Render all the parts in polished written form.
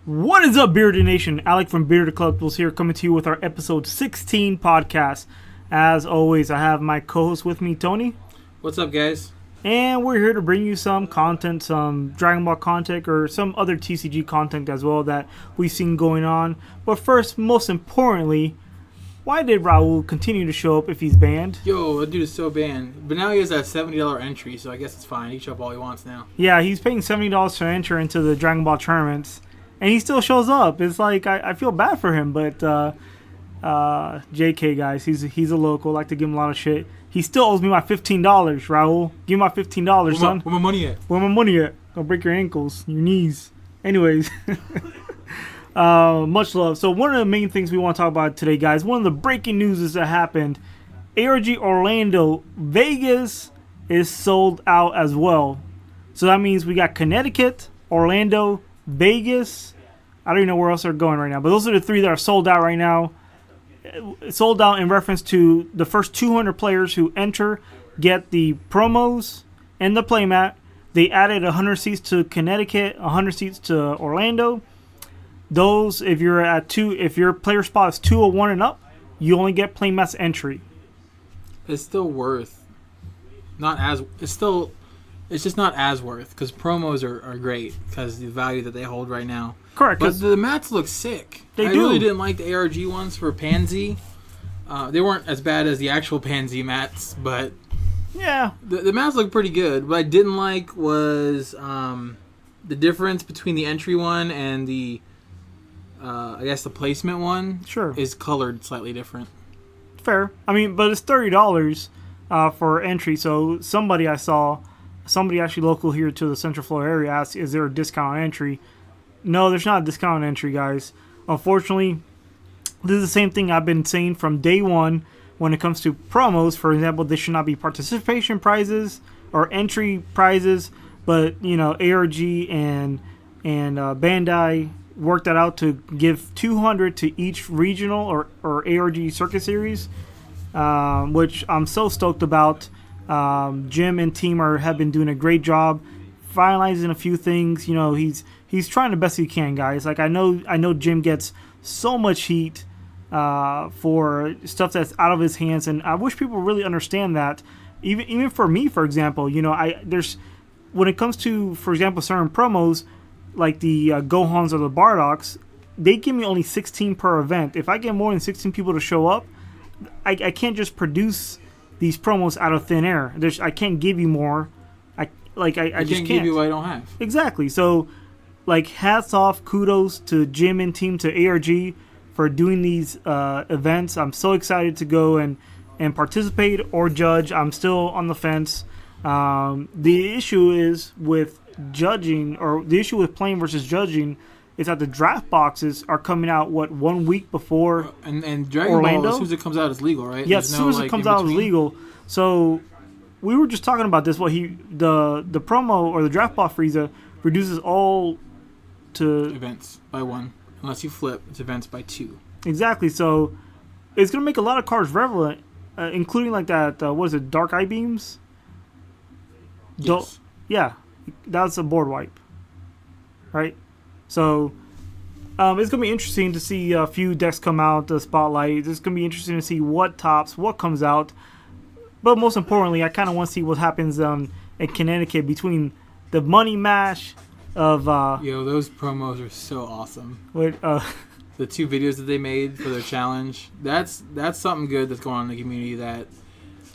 What is up, Bearded Nation? Allek from Bearded Collectibles here, coming to you with our episode 16 podcast. As always, I have my co-host with me, Tony. What's up, guys? And we're here to bring you some content, some Dragon Ball content, or some other TCG content as well that we've seen going on. But first, most importantly, why did Raul continue to show up if he's banned? Yo, that dude is so banned. But now he has that $70 entry, so I guess it's fine. He can show up all he wants now. Yeah, he's paying $70 to enter into the Dragon Ball tournaments. And he still shows up. It's like, I feel bad for him, but JK, guys, he's a local. I like to give him a lot of shit. He still owes me my $15, Raul. Give me my $15, son. Where my money at? Where my money at? Gonna break your ankles, your knees. Anyways, much love. So one of the main things we want to talk about today, guys, one of the breaking news that happened, ARG Orlando, Vegas is sold out as well. So that means we got Connecticut, Orlando, Vegas. I don't even know where else they're going right now, but those are the three that are sold out right now. Sold out in reference to the first 200 players who enter get the promos and the playmat. They added 100 seats to Connecticut, 100 seats to Orlando. Those, if your player spot is 201 and up, you only get playmats entry. It's still worth. It's just not as worth because promos are great because the value that they hold right now. Correct. But the mats look sick. I really didn't like the ARG ones for Pansy. They weren't as bad as the actual Pansy mats, but yeah, the mats look pretty good. What I didn't like was the difference between the entry one and the I guess the placement one. Sure, is colored slightly different. Fair. I mean, but it's $30 for entry. So somebody actually local here to the Central Florida area asked, is there a discount on entry? No, there's not a discount on entry, guys. Unfortunately, this is the same thing I've been saying from day one when it comes to promos. For example, there should not be participation prizes or entry prizes, but, you know, ARG and Bandai worked that out to give 200 to each regional or ARG circuit series, which I'm so stoked about. Jim and team have been doing a great job finalizing a few things. You know, he's trying the best he can, guys. Like I know Jim gets so much heat for stuff that's out of his hands, and I wish people really understand that. Even for me, for example, you know, when it comes to, for example, certain promos like the Gohans or the Bardocks, they give me only 16 per event. If I get more than 16 people to show up, I can't just produce these promos out of thin air. I can't give you more. I just can't give you what I don't have. Exactly. So, like, hats off, kudos to Jim and team, to ARG for doing these events. I'm so excited to go and participate or judge. I'm still on the fence. The issue is with judging, or the issue with playing versus judging, is that the draft boxes are coming out 1 week before and Dragon Orlando? Ball, as soon as it comes out, it's legal, right? Yeah, as soon as it comes out, it's legal. So we were just talking about this. The promo or the draft box Frieza reduces all to events by 1, unless you flip. It's events by 2. Exactly. So it's gonna make a lot of cards relevant, including like that. What is it? Dark Eye Beams. Yes. Yeah, that's a board wipe, right? So it's going to be interesting to see a few decks come out, the spotlight. It's going to be interesting to see what tops, what comes out. But most importantly, I kind of want to see what happens in Connecticut between the money mash of... Yo, those promos are so awesome. What, the 2 videos that they made for their challenge, that's something good that's going on in the community. That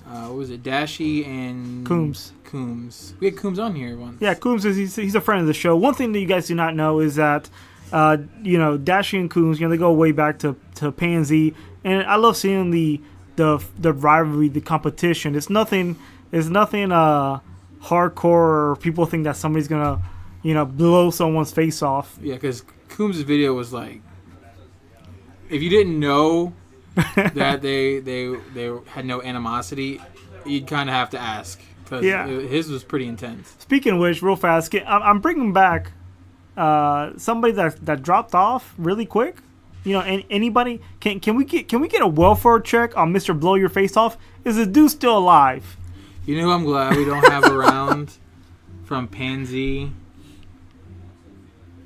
what was it, Dashi and Coombs. We had Coombs on here once. Yeah, Coombs he's a friend of the show. One thing that you guys do not know is that you know, Dashi and Coombs, you know, they go way back to Pansy, and I love seeing the rivalry, the competition. It's nothing hardcore, or people think that somebody's gonna, you know, blow someone's face off. Yeah, because Coombs' video was like, if you didn't know that they had no animosity, you'd kind of have to ask, because his was pretty intense. Speaking of which, real fast, I'm bringing back somebody that dropped off really quick. You know, anybody can we get a welfare check on Mr. Blow Your Face Off? Is the dude still alive? You know who I'm glad we don't have around from Pansy?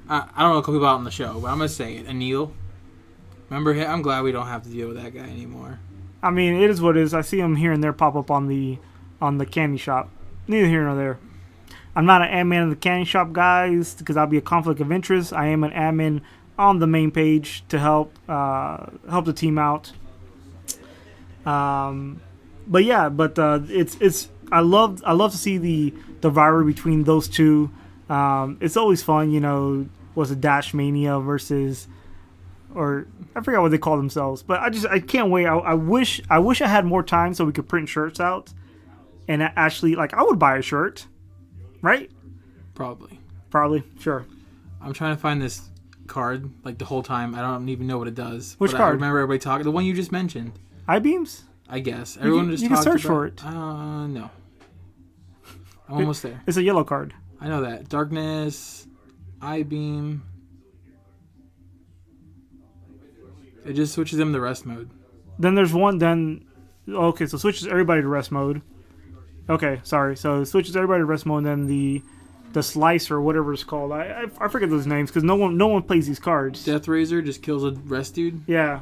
I don't know a couple people out on the show, but I'm gonna say it. Anil, remember him? I'm glad we don't have to deal with that guy anymore. I mean, it is what it is. I see him here and there pop up on the candy shop. Neither here nor there. I'm not an admin of the candy shop, guys, because that'll be a conflict of interest. I am an admin on the main page to help the team out. But yeah, it's I love to see the rivalry between those two. It's always fun, you know. Was it Dash Mania versus, or I forgot what they call themselves, but I can't wait. I wish I had more time so we could print shirts out, and actually, like, I would buy a shirt, right? Probably, sure. I'm trying to find this card like the whole time. I don't even know what it does. Which card? I remember everybody talking. The one you just mentioned. I-beams? I guess everyone you can search for it. No, I'm almost there. It's a yellow card. I know that. Darkness, I-beam. It just switches them to rest mode. Then there's one. Okay, so switches everybody to rest mode. Okay, sorry. So it switches everybody to rest mode, and then the slice or whatever it's called. I forget those names because no one plays these cards. Death Razor just kills a rest dude. Yeah.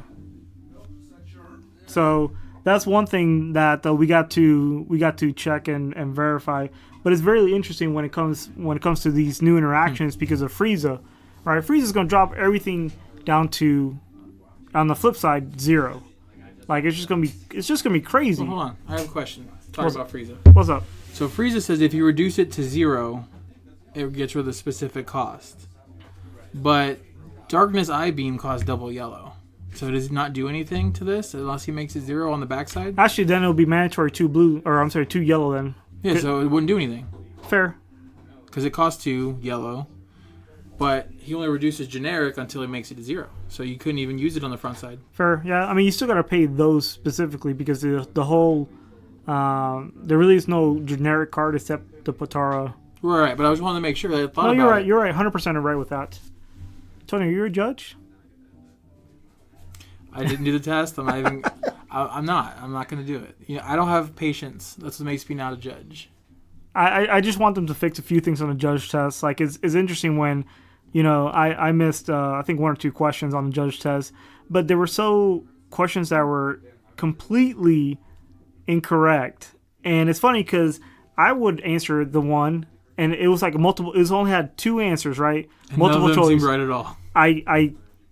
So that's one thing that we got to check and verify. But it's very interesting when it comes to these new interactions because of Frieza, right? Frieza's gonna drop everything down to, on the flip side, 0. Like it's just gonna be crazy. Well, hold on, I have a question. Talk about Frieza. What's up? So Frieza says if you reduce it to 0, it gets rid of the specific cost. But Darkness I-beam costs double yellow. So does it not do anything to this unless he makes it 0 on the backside? Actually, then it'll be mandatory 2 yellow then. Yeah, so it wouldn't do anything. Fair. Because it costs 2 yellow, but he only reduces generic until he makes it to 0. So you couldn't even use it on the front side. Fair, yeah. I mean, you still got to pay those specifically because the whole, there really is no generic card except the Potara. Right, but I just wanted to make sure that I thought about it. No, you're right. 100% right with that. Tony, are you a judge? I didn't do the test. I'm not even. I'm not going to do it. You know, I don't have patience. That's what makes me not a judge. I just want them to fix a few things on the judge test. Like it's interesting when, you know, I missed I think 1 or 2 questions on the judge test, but there were questions that were completely incorrect. And it's funny because I would answer the one, and it was like multiple. It was only had 2 answers, right? And multiple none of them choice. seemed right at all.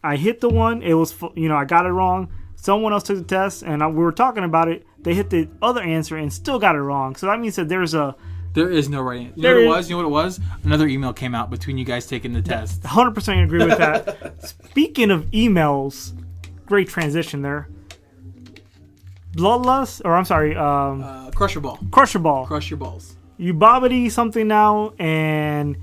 I hit the one. It was, you know, I got it wrong. Someone else took the test, and we were talking about it. They hit the other answer and still got it wrong. So that means that there is no right answer. You know what it was? Another email came out between you guys taking the test. 100% agree with that. Speaking of emails, great transition there. Bloodlust, or I'm sorry, Crusher Ball. Crusher Ball. Crush your balls. You bobbity something now, and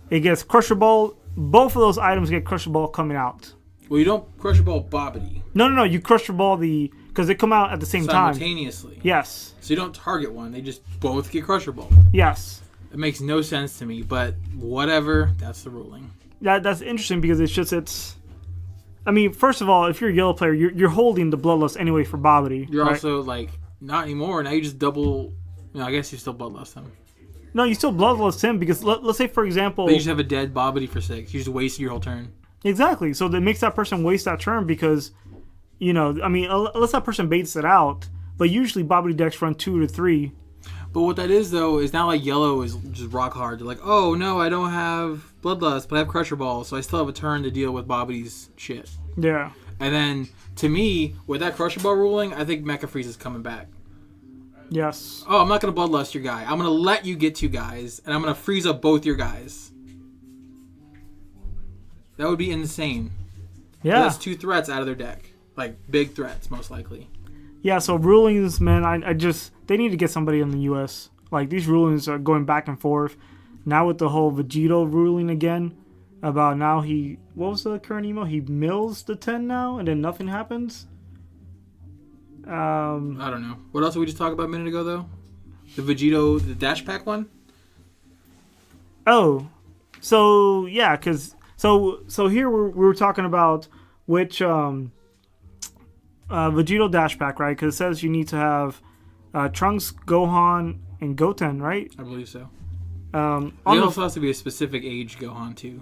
it gets Crusher Ball. Both of those items get Crusher Ball coming out. Well, you don't Crusher Ball bobbity. No. You Crusher Ball because they come out at the same time. Simultaneously. Yes. So you don't target one. They just both get Crusher Ball. Yes. It makes no sense to me, but whatever. That's the ruling. That's interesting because it's. I mean, first of all, if you're a yellow player, you're holding the Bloodlust anyway for bobbity. You're right? also like not anymore. Now you just double. You know, I guess you still Bloodlust them. No, you still Bloodlust him because let's say, for example, but you just have a dead bobbity for 6. You just wasted your whole turn. Exactly. So that makes that person waste that turn because, you know, I mean, unless that person baits it out, but usually bobbity decks run 2 to 3. But what that is, though, is not like yellow is just rock hard. They're like, oh, no, I don't have Bloodlust, but I have Crusher Ball, so I still have a turn to deal with Bobbity's shit. Yeah. And then, to me, with that Crusher Ball ruling, I think Mecha Freeze is coming back. Yes. Oh, I'm not going to Bloodlust your guy. I'm going to let you get 2 guys, and I'm going to freeze up both your guys. That would be insane. Yeah. That's 2 threats out of their deck. Like, big threats, most likely. Yeah, so rulings, man, I just... They need to get somebody in the U.S. Like, these rulings are going back and forth. Now with the whole Vegito ruling again, about now he... What was the current email? He mills the 10 now, and then nothing happens? I don't know. What else did we just talk about a minute ago, though? The Vegito, the Dash Pack one? Oh. So, yeah, because... So here we were talking about which Vegito Dash Pack, right? Because it says you need to have Trunks, Gohan, and Goten, right? I believe so. It also has to be a specific age Gohan, too.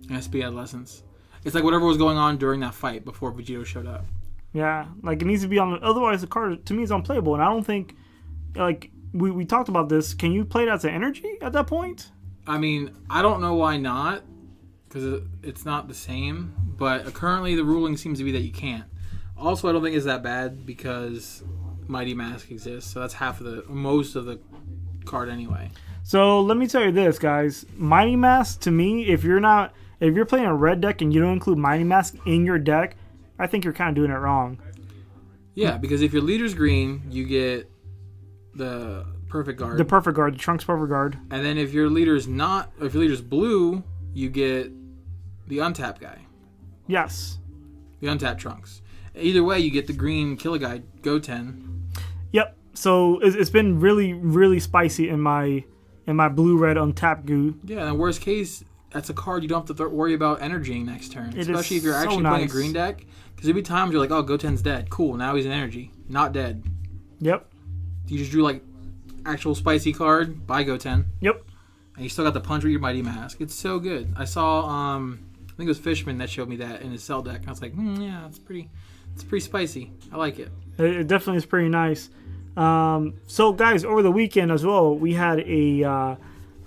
It has to be adolescence. It's like whatever was going on during that fight before Vegito showed up. Yeah, like it needs to be on. Otherwise, the card to me is unplayable, and I don't think, like we talked about this. Can you play it as an energy at that point? I mean, I don't know why not, because it's not the same. But currently, the ruling seems to be that you can't. Also, I don't think it's that bad because Mighty Mask exists, so that's most of the card anyway. So let me tell you this, guys. Mighty Mask to me, if you're playing a red deck and you don't include Mighty Mask in your deck, I think you're kind of doing it wrong. Yeah, because if your leader's green, you get the perfect guard. The perfect guard, the Trunks perfect guard. And then if your leader's blue, you get the untap guy. Yes. The untap Trunks. Either way, you get the green Killer Guy Goten. Yep. So it's been really, really spicy in my blue-red untap goo. Yeah, and worst case, that's a card you don't have to worry about energying next turn. Especially if you're actually playing a green deck. Because there'll be times you're like, oh, Goten's dead. Cool, now he's an energy. Not dead. Yep. You just drew like actual spicy card, buy Goten. Yep. And you still got the punch with your Mighty Mask. It's so good. I saw, I think it was Fishman that showed me that in his cell deck. And I was like, yeah, it's pretty spicy. I like it. It definitely is pretty nice. So guys, over the weekend as well, we had here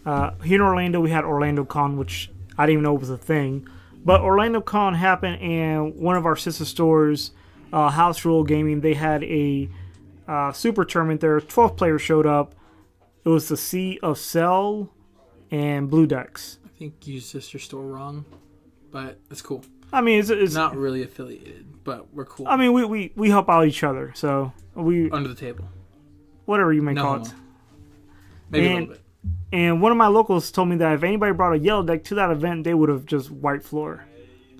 in Orlando, we had Orlando Con, which I didn't even know was a thing. But Orlando Con happened, and one of our sister stores, House Rule Gaming, they had a super tournament there. 12 players showed up. It was the Sea of Cell and Blue decks. I think you used sister store wrong, but it's cool. I mean, it's not really affiliated, but we're cool. I mean, we help out each other, so we under the table, whatever you may call it. Maybe a little bit. And one of my locals told me that if anybody brought a yellow deck to that event, they would have just wiped floor,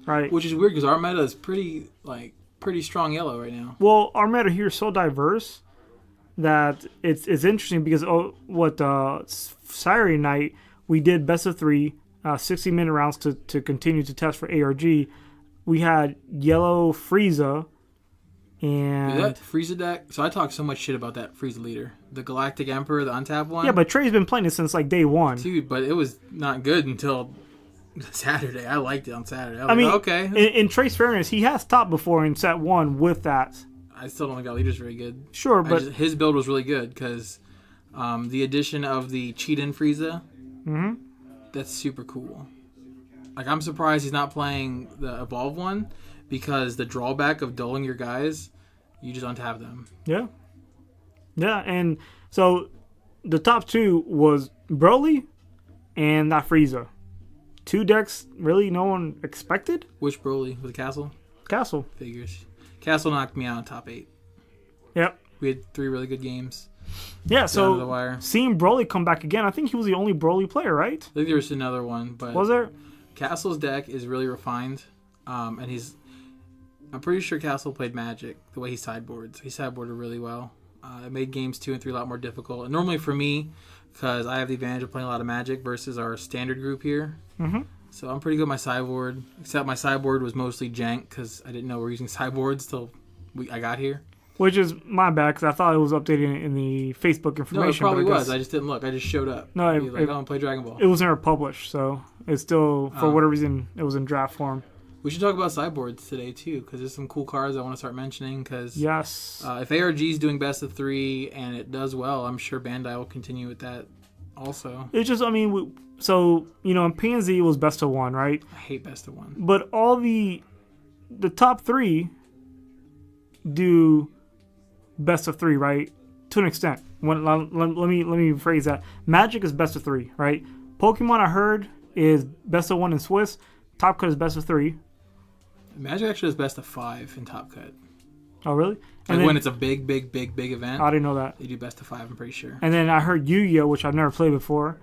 right? Which is weird because our meta is pretty strong yellow right now. Well, our meta here is so diverse that it's interesting because Saturday night we did best of 3, 60-minute rounds to continue to test for ARG. We had yellow Frieza. And that Frieza deck, so I talked so much shit about that Frieza leader. The Galactic Emperor, the untapped one. Yeah, but Trey's been playing it since like day one. Dude, but it was not good until Saturday. I liked it on Saturday. I mean, like, okay. In Trey's fairness, he has topped before in set 1 with that. I still don't think that leader's very good. Sure, but his build was really good because the addition of the Cheat-In Frieza, that's super cool. Like, I'm surprised he's not playing the Evolve one because the drawback of dulling your guys, you just untap them. Yeah. Yeah, and so the top 2 was Broly and that Frieza. 2 decks really no one expected. Which Broly? With Castle? Castle. Figures. Castle knocked me out in top 8. Yep. We had 3 really good games. Yeah, so seeing Broly come back again, I think he was the only Broly player, right? I think there was another one, but was there? Castle's deck is really refined, and I'm pretty sure Castle played Magic the way he sideboards. He sideboarded really well. It made games 2 and 3 a lot more difficult. And normally for me, because I have the advantage of playing a lot of Magic versus our standard group here. Mm-hmm. So I'm pretty good at my sideboard, except my sideboard was mostly jank because I didn't know we were using sideboards till I got here. Which is my bad, because I thought it was updated in the Facebook information. No, it probably was. I just didn't look. I just showed up. No, I don't play Dragon Ball. It was never published, so it's still, for whatever reason, it was in draft form. We should talk about sideboards today, too, because there's some cool cards I want to start mentioning. Because yes. If ARG is doing best of 3 and it does well, I'm sure Bandai will continue with that also. It's just, I mean, so, in PNZ it was best of 1, right? I hate best of 1. But all the top 3 do best of 3, right? To an extent. Let me phrase that. Magic is best of 3, right? Pokemon, I heard, is best of 1 in Swiss. Top Cut is best of 3. Magic actually is best of 5 in Top Cut. Oh, really? Like when it's a big event. I didn't know that. They do best of 5, I'm pretty sure. And then I heard Yu-Gi-Oh!, which I've never played before,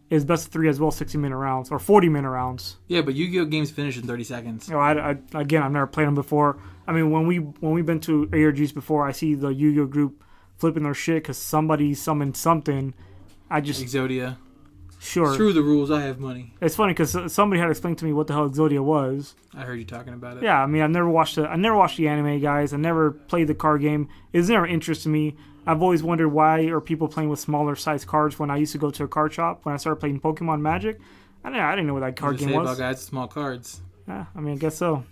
is best of 3 as well, 60-minute rounds or 40-minute rounds. Yeah, but Yu-Gi-Oh! Games finish in 30 seconds. Again, I've never played them before. I mean, when we've been to ARGs before, I see the Yu-Gi-Oh! Group flipping their shit because somebody summoned something. Exodia. Sure. Screw the rules, I have money. It's funny because somebody had explained to me what the hell Exodia was. I heard you talking about it. Yeah, I mean, I never watched the anime, guys. I never played the card game. It's never interested me. I've always wondered why are people playing with smaller size cards when I used to go to a card shop when I started playing Pokemon Magic. I didn't know what that card game was. About guys with small cards. Yeah, I mean, I guess so.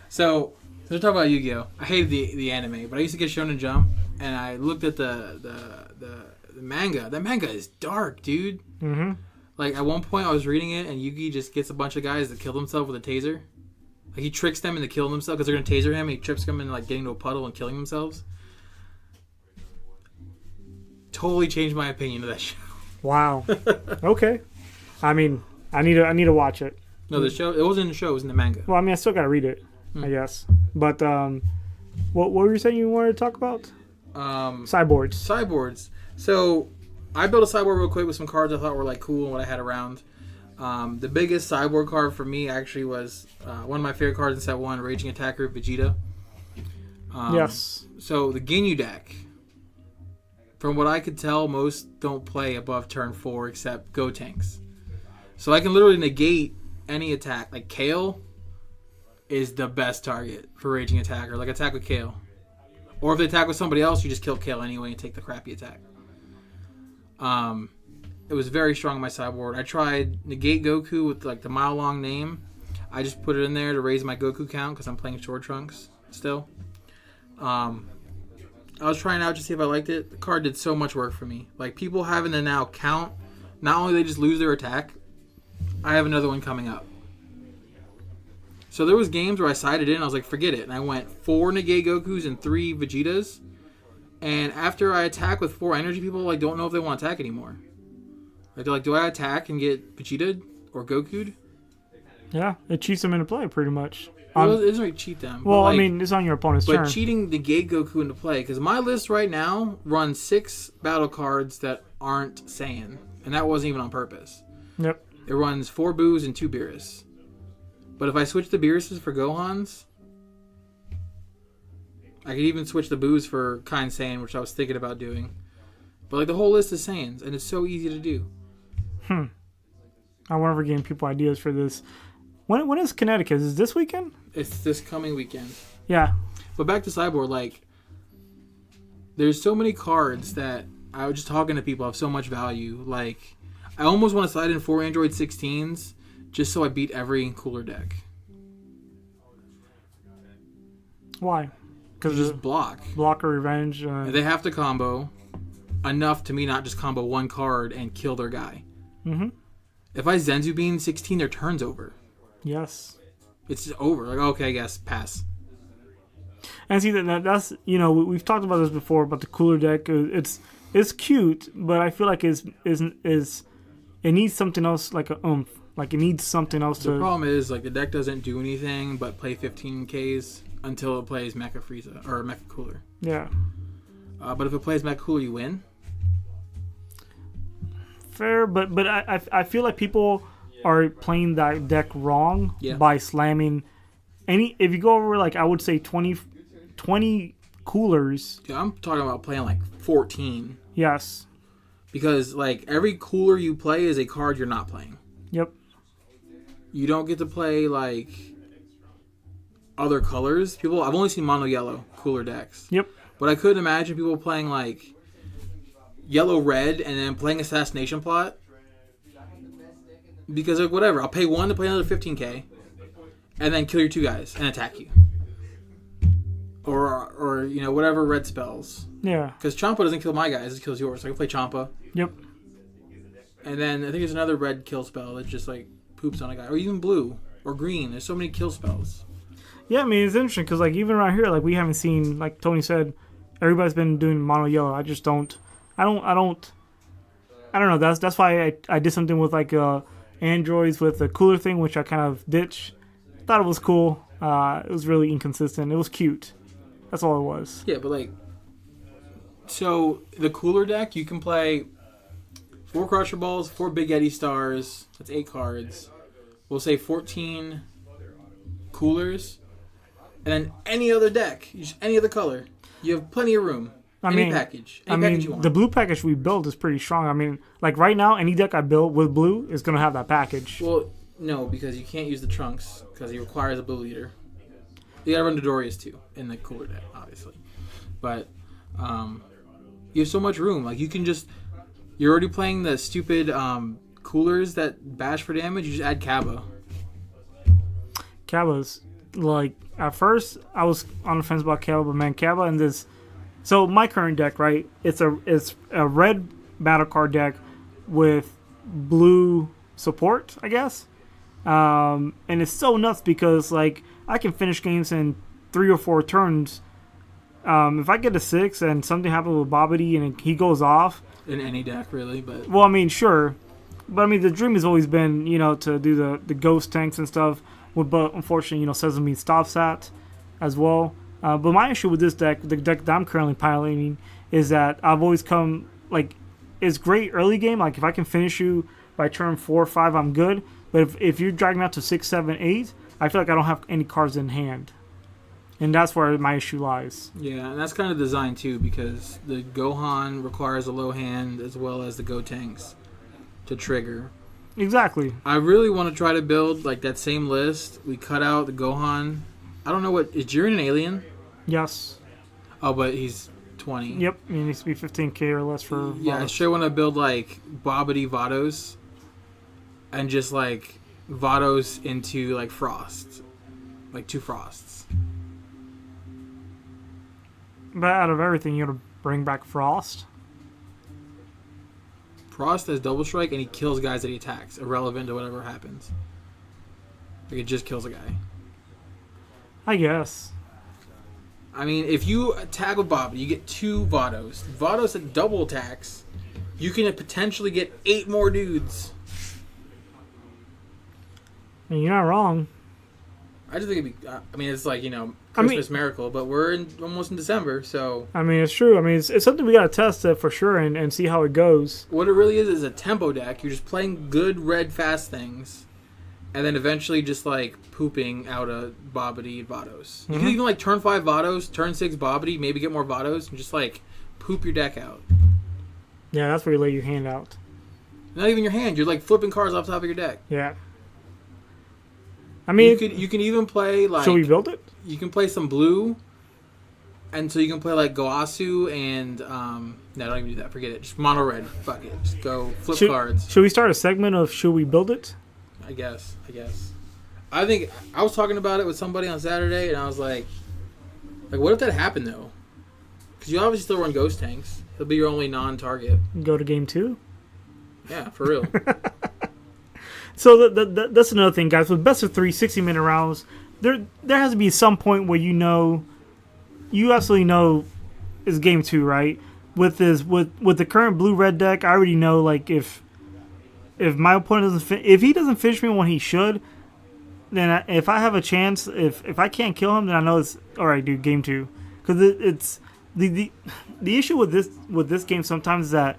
So let's talk about Yu-Gi-Oh. I hated the anime, but I used to get Shonen Jump, and I looked at the manga. That manga is dark, dude. Mm-hmm. Like at one point, I was reading it, and Yugi just gets a bunch of guys to kill themselves with a taser. Like he tricks them into killing themselves because they're gonna taser him, and he trips them into like getting to a puddle and killing themselves. Totally changed my opinion of that show. Wow. Okay. I mean, I need to watch it. No, the show. It wasn't in the show. It was in the manga. Well, I mean, I still gotta read it, I guess. But what were you saying you wanted to talk about? Sideboards. Sideboards. So I built a sideboard real quick with some cards I thought were like cool and what I had around. The biggest sideboard card for me actually was one of my favorite cards in set 1, Raging Attacker Vegeta. Yes. So the Ginyu deck, from what I could tell, most don't play above turn 4 except Go Tanks. So I can literally negate any attack. Like Kale is the best target for Raging Attacker. Like attack with Kale. Or if they attack with somebody else, you just kill Kale anyway and take the crappy attack. It was very strong on my sideboard. I tried Negate Goku with like the mile-long name. I just put it in there to raise my Goku count because I'm playing Short Trunks still. I was trying out to see if I liked it. The card did so much work for me. Like people having to now count, not only they just lose their attack, I have another one coming up. So there was games where I sided in, I was like, forget it. And I went 4 Negate Gokus and 3 Vegetas. And after I attack with 4 energy, people like don't know if they want to attack anymore. Like they're like, do I attack and get Vegeta or Goku'd? Yeah, it cheats them into play pretty much. It doesn't really cheat them. Well, like, I mean, it's on your opponent's turn. But cheating Negate Goku into play, because my list right now runs 6 battle cards that aren't Saiyan. And that wasn't even on purpose. Yep. It runs 4 Boos and 2 Beerus. But if I switch the Beeruses for Gohans, I could even switch the Boos for Kind Saiyan, which I was thinking about doing. But like the whole list is Saiyans, and it's so easy to do. I want to give people ideas for this. When is Connecticut? Is this weekend? It's this coming weekend. Yeah. But back to sideboard, like, there's so many cards that I was just talking to people have so much value. Like, I almost want to slide in 4 Android 16s just so I beat every cooler deck. Why? Because just block or revenge. They have to combo enough to me not just combo one card and kill their guy. Mm-hmm. If I Zenzu Bean 16, their turn's over. Yes. It's just over. Like, okay, I guess pass. And see that's we've talked about this before about the cooler deck. It's cute, but I feel like it needs something else like a oomph. Like it needs something else to. The problem is like the deck doesn't do anything but play 15 Ks until it plays Mecha Frieza or Mecha Cooler. Yeah. But if it plays Mecha Cooler, you win. Fair, but I feel like people are playing that deck wrong by slamming if you go over like I would say 20 coolers. Yeah, I'm talking about playing like 14. Yes. Because like every cooler you play is a card you're not playing. Yep. You don't get to play like other colors. I've only seen mono yellow cooler decks. Yep. But I couldn't imagine people playing like yellow red and then playing Assassination Plot. Because like whatever, I'll pay 1 to play another 15k and then kill your 2 guys and attack you. Or whatever red spells. Yeah. Because Champa doesn't kill my guys, it kills yours. So I can play Champa. Yep. And then I think there's another red kill spell that just like poops on a guy. Or even blue or green. There's so many kill spells. Yeah, I mean, it's interesting because, like, even around here, like, we haven't seen, like Tony said, everybody's been doing mono yellow. I just don't know. That's why I did something with, like, androids with the cooler thing, which I kind of ditched. Thought it was cool. It was really inconsistent. It was cute. That's all it was. Yeah, but, like, so the cooler deck, you can play 4 Crusher Balls, 4 Big Eddie Stars. That's 8 cards. We'll say 14 coolers. And then any other deck, just any other color, you have plenty of room. Any package you want. The blue package we built is pretty strong. I mean, like right now, any deck I build with blue is going to have that package. Well, no, because you can't use the Trunks because he requires a blue leader. You got to run Dodorius too in the cooler deck, obviously. But you have so much room. Like you can just, you're already playing the stupid coolers that bash for damage, you just add Kaba. Kaba's like at first I was on the fence about Kaba, but man, Kaba and this. So my current deck, right? It's a red battle card deck with blue support, I guess. And it's so nuts because like I can finish games in 3 or 4 turns. If I get a 6 and something happens with Bobbity and he goes off. In any deck, really, but. Well, I mean, sure. But I mean, the dream has always been, to do the ghost tanks and stuff. But unfortunately, Sesame stops that as well. But my issue with this deck, the deck that I'm currently piloting, is that I've always come, like, it's great early game. Like, if I can finish you by turn 4 or 5, I'm good. But if you're dragging out to 6, 7, 8, I feel like I don't have any cards in hand. And that's where my issue lies. Yeah, and that's kind of designed, too, because the Gohan requires a low hand as well as the Gotenks to trigger. Exactly. I really want to try to build like that same list. We cut out the Gohan. I don't know what is Jiren an alien? Yes. Oh, but he's 20. Yep. He needs to be 15k or less for. Yeah, I sure want to build like Bobbity Vados, and just like Vados into like Frost, like 2 Frosts. But out of everything, you gotta bring back Frost. Frost has double strike and he kills guys that he attacks, irrelevant to whatever happens. Like it just kills a guy. I guess. I mean, if you attack with Bobbity, you get 2 Vados. Vados at double attacks, you can potentially get 8 more dudes. And you're not wrong. I just think it'd be. I mean, it's like Christmas miracle, but we're almost in December, so. I mean, it's true. I mean, it's something we gotta test it for sure and see how it goes. What it really is a tempo deck. You're just playing good red fast things, and then eventually just like pooping out a Bobbity Vados. You can even like turn 5 Vados, turn 6 Bobbity, maybe get more Vados, and just like poop your deck out. Yeah, that's where you lay your hand out. Not even your hand. You're like flipping cards off top of your deck. Yeah. I mean, you can even play like. Should we build it? You can play some blue, and so you can play like Goasu and no, don't even do that. Forget it. Just mono red. Fuck it. Just go flip cards. Should we start a segment of should we build it? I guess. I think I was talking about it with somebody on Saturday, and I was like, what if that happened though? Because you obviously still run ghost tanks. It'll be your only non-target. Go to game 2. Yeah, for real. So that's another thing, guys. With best of 3, 60-minute rounds, there has to be some point where you absolutely know it's game 2, right? With the current blue-red deck, I already know like if my opponent if he doesn't finish me when he should, then if I have a chance, if I can't kill him, then I know it's all right, dude. Game 2, because it's the issue with this game sometimes is that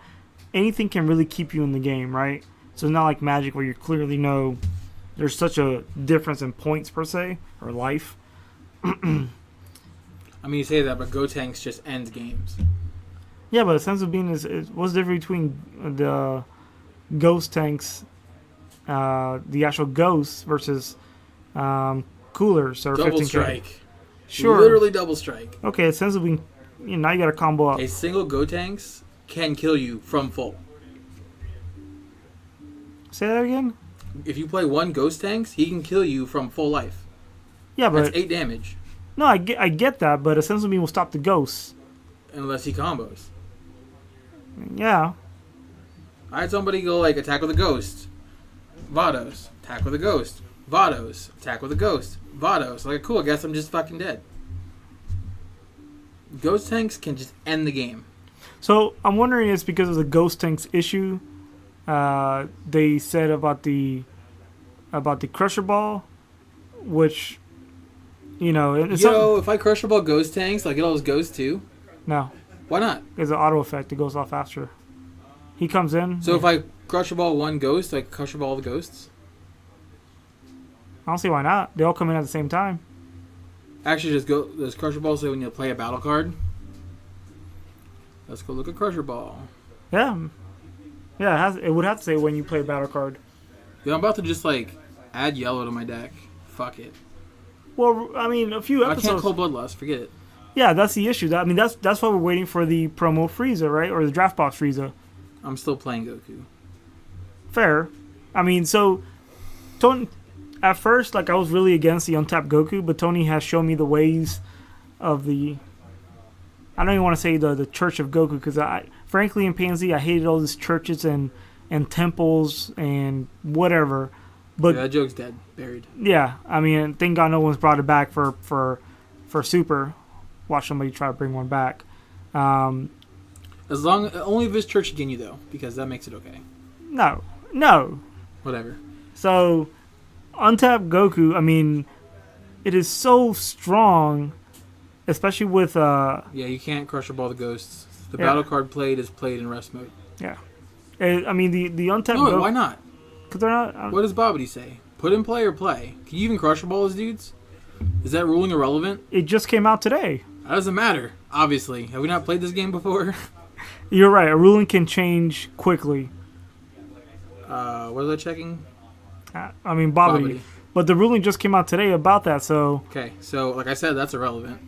anything can really keep you in the game, right? So it's not like Magic where you clearly know there's such a difference in points per se or life. I mean, you say that, but Gotenks just ends games. Yeah, but the sense of being is what's the difference between the ghost tanks, the actual ghosts versus coolers or double 15K. Strike. Sure, literally double strike. Okay, sense of being. Now you got to combo up. A single Gotenks can kill you from full. Say that again? If you play 1 Ghost Tanks, he can kill you from full life. Yeah, but that's 8 damage. No, I get that, but essentially will stop the ghosts. Unless he combos. Yeah. I had somebody go like attack with a ghost. Vados. Attack with a ghost. Vados. Attack with a ghost. Vados. Like, cool, I guess I'm just fucking dead. Ghost Tanks can just end the game. So I'm wondering if it's because of the Ghost Tanks issue. They said about the Crusher Ball, which, if I Crusher Ball Ghost Tanks, like it all those ghosts too. No. Why not? It's an auto effect. It goes off after. He comes in. So if I Crusher Ball 1 ghost, like Crusher Ball all the ghosts. I don't see why not. They all come in at the same time. Actually, just go. There's Crusher Ball, so when you play a battle card. Let's go look at Crusher Ball. Yeah. Yeah, it would have to say when you play a battle card. Yeah, I'm about to just like add yellow to my deck. Fuck it. Well, I mean, a few episodes. I can't Cold Bloodlust. Forget it. Yeah, that's the issue. That's why we're waiting for the promo Frieza, right, or the draft box Frieza. I'm still playing Goku. Fair. I mean, so Tony, at first, like I was really against the untapped Goku, but Tony has shown me the ways of the. I don't even want to say the Church of Goku because frankly, in Pansy, I hated all these churches and temples and whatever. But yeah, that joke's dead, buried. Yeah, I mean, thank God no one's brought it back for Super. Watch somebody try to bring one back. As long only if it's Church Ginyu though, because that makes it okay. No. Whatever. So, untapped Goku. I mean, it is so strong, especially with Yeah, you can't crush up all the ghosts. The battle card played is played in rest mode. Yeah. I mean, the untapped. No, why not? Because they're not. What does Bobbity say? Put in play or play? Can you even crush up all those dudes? Is that ruling irrelevant? It just came out today. That doesn't matter. Obviously, have we not played this game before? You're right. A ruling can change quickly. What was I checking? I mean, Bobbity. But the ruling just came out today about that. So. Okay, so like I said, that's irrelevant.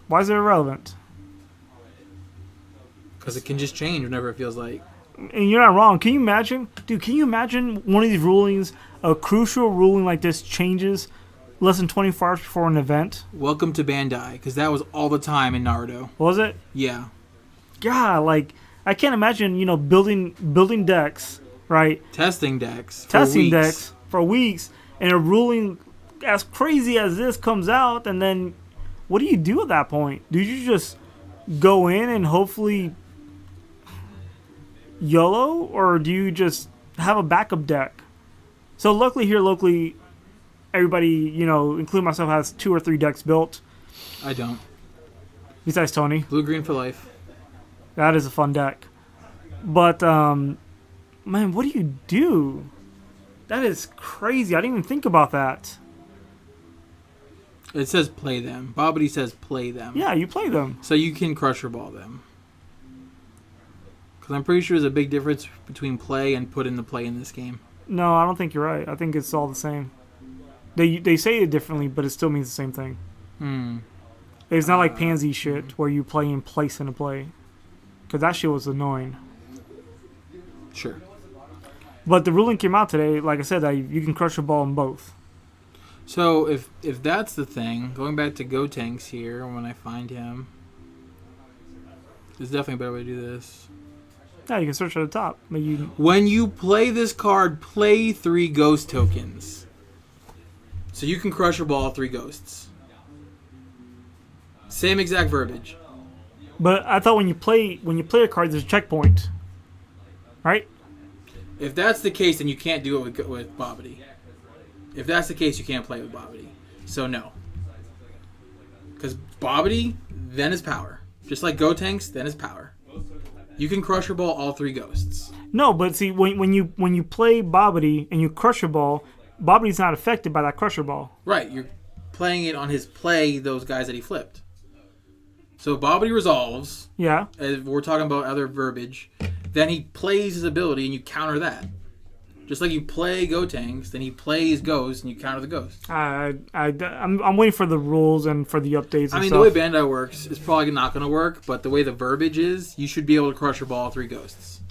Why is it irrelevant? Because it can just change whenever it feels like. And you're not wrong. Can you imagine? Dude, can you imagine one of these rulings, a crucial ruling like this changes less than 24 hours before an event? Welcome to Bandai, because that was all the time in Naruto. Was it? Yeah. Yeah, like, I can't imagine, building decks, right? Testing decks for weeks, and a ruling as crazy as this comes out, and then what do you do at that point? Do you just go in and hopefully YOLO, or do you just have a backup deck? So locally, everybody, including myself, has 2 or 3 decks built. I don't. Besides Tony. Blue-green for life. That is a fun deck. But, man, what do you do? That is crazy. I didn't even think about that. It says play them. Bobbity says play them. Yeah, you play them. So you can crusher ball them. Because I'm pretty sure there's a big difference between play and put into play in this game. No, I don't think you're right. I think it's all the same. They say it differently, but it still means the same thing. It's not like pansy shit where you play and place in a play. Because that shit was annoying. Sure. But the ruling came out today, like I said, that you can crush a ball in both. So if that's the thing, going back to Gotenks here, when I find him, there's definitely a better way to do this. Yeah, you can search at the top. But when you play this card, play 3 ghost tokens. So you can crush a ball 3 ghosts. Same exact verbiage. But I thought when you play a card, there's a checkpoint, right? If that's the case, then you can't do it with Bobbity. If that's the case, you can't play with Bobbity. So no. Because Bobbity, then is power. Just like Gotenks, then is power. You can Crusher Ball all 3 ghosts. No, but see, when you play Bobbity and you Crusher Ball, Bobbity's not affected by that Crusher Ball. Right, you're playing it on his play, those guys that he flipped. So Bobbity resolves. Yeah. We're talking about other verbiage. Then he plays his ability and you counter that. Just like you play Gotenks, then he plays Ghost and you counter the Ghost. I'm waiting for the rules and for the updates. The way Bandai works is probably not going to work, but the way the verbiage is, you should be able to crush your ball 3 ghosts.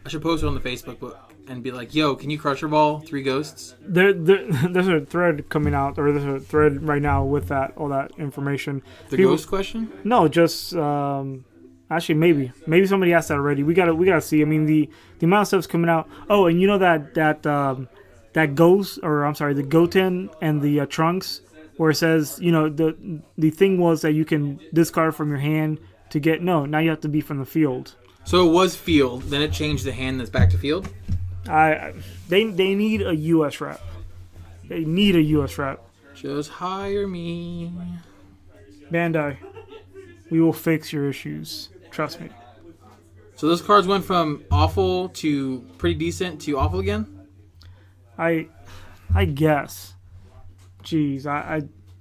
I should post it on the Facebook book and be like, "Yo, can you crush your ball 3 ghosts?" There's a thread coming out, or there's a thread right now with all that information. The ghost question? No, just actually maybe somebody asked that already. We gotta see. I mean the amount of stuff's coming out. Oh, and you know that ghost, or I'm sorry, the Goten and the Trunks, where it says the thing was that you can discard from your hand to get now you have to be from the field. So it was field, then it changed the hand that's back to field? They need a US rep. They need a US rep. Just hire me. Bandai, we will fix your issues. Trust me. So those cards went from awful to pretty decent to awful again? I guess. Jeez,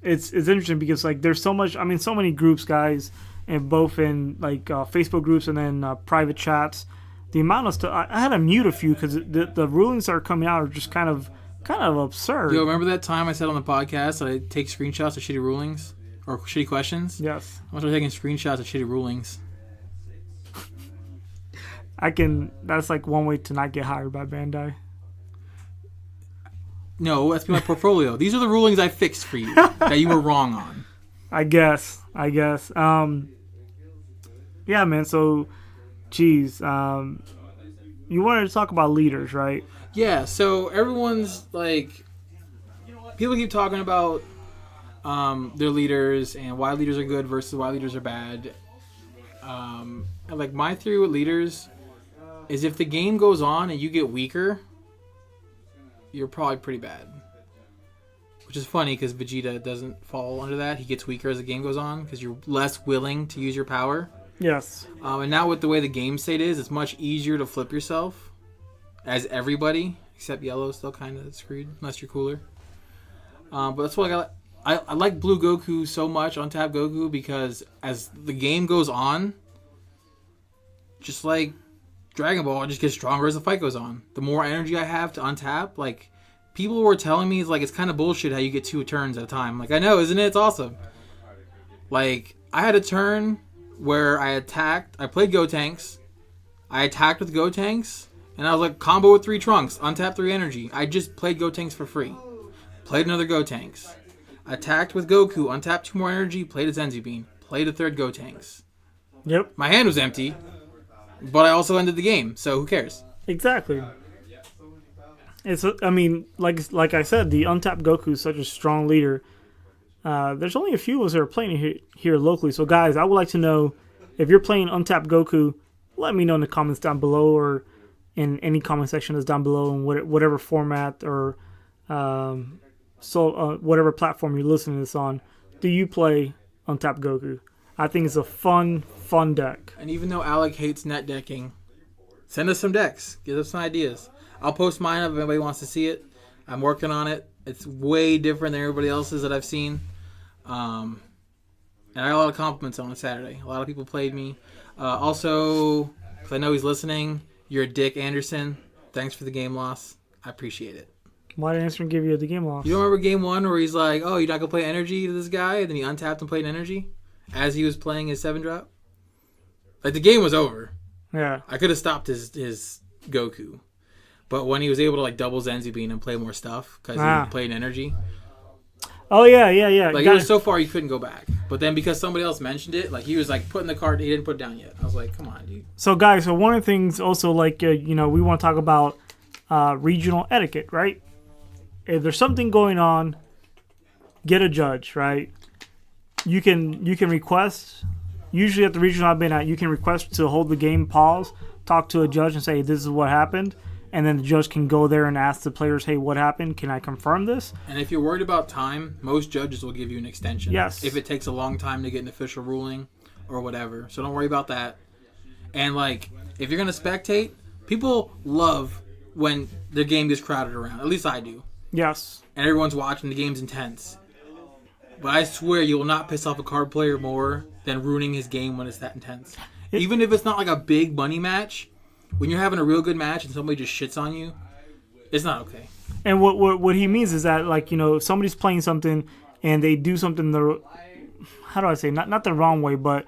it's interesting because there's so much. I mean, so many groups, guys, and both in Facebook groups and then private chats. The amount of stuff I had to mute a few because the rulings that are coming out are just kind of absurd. Yo, remember that time I said on the podcast that I take screenshots of shitty rulings or shitty questions? Yes. I'm going to start taking screenshots of shitty rulings. That's like one way to not get hired by Bandai. No, that's my portfolio. These are the rulings I fixed for you that you were wrong on. I guess. Yeah, man. So, geez, you wanted to talk about leaders, right? Yeah. So everyone's like, people keep talking about their leaders and why leaders are good versus why leaders are bad. And like my theory with leaders is if the game goes on and you get weaker, you're probably pretty bad. Which is funny because Vegeta doesn't fall under that. He gets weaker as the game goes on because you're less willing to use your power. Yes. And now with the way the game state is, it's much easier to flip yourself as everybody, except Yellow is still kind of screwed unless you're cooler. But that's why I like Blue Goku so much, Untap Goku, because as the game goes on, just like Dragon Ball, I just get stronger as the fight goes on. The more energy I have to untap, like, people were telling me, it's kind of bullshit how you get 2 turns at a time. Like, I know, isn't it? It's awesome. Like, I had a turn where I played Gotenks, I attacked with Gotenks, and I was like, combo with 3 Trunks, untap 3 energy. I just played Gotenks for free. Played another Gotenks. Attacked with Goku, untapped 2 more energy, played a Zenzu Bean. Played a 3rd Gotenks. Yep. My hand was empty. But I also ended the game, so who cares? Exactly. It's. I mean, like I said, the untapped Goku is such a strong leader. There's only a few of us that are playing here locally. So, guys, I would like to know if you're playing untapped Goku. Let me know in the comments down below, or in any comment section that's down below, in whatever format or whatever platform you're listening to this on. Do you play untapped Goku? I think it's a fun deck. And even though Allek hates net decking, send us some decks. Give us some ideas. I'll post mine up if anybody wants to see it. I'm working on it. It's way different than everybody else's that I've seen. And I got a lot of compliments on Saturday. A lot of people played me. Also, because I know he's listening, you're a dick, Anderson. Thanks for the game loss. I appreciate it. Why did Anderson give you the game loss? You don't remember game 1 where he's like, oh, you're not going to play energy to this guy? And then he untapped and played energy as he was playing his 7-drop? Like, the game was over. Yeah. I could have stopped his Goku. But when he was able to, double Zenzu Bean and play more stuff, because he played energy. Oh, yeah. Like, it was so far you couldn't go back. But then because somebody else mentioned it, he was, putting the card, he didn't put it down yet. I was like, come on, dude. So, guys, one of the things also, we want to talk about regional etiquette, right? If there's something going on, get a judge, right? You can request. Usually at the regional I've been at, you can request to hold the game pause, talk to a judge and say, this is what happened. And then the judge can go there and ask the players, hey, what happened? Can I confirm this? And if you're worried about time, most judges will give you an extension. Yes. If it takes a long time to get an official ruling or whatever. So don't worry about that. And, if you're going to spectate, people love when their game gets crowded around. At least I do. Yes. And everyone's watching, the game's intense. But I swear you will not piss off a card player more than ruining his game when it's that intense. Even if it's not a big money match, when you're having a real good match and somebody just shits on you, it's not okay. And what he means is that, if somebody's playing something and they do something how do I say, not the wrong way, but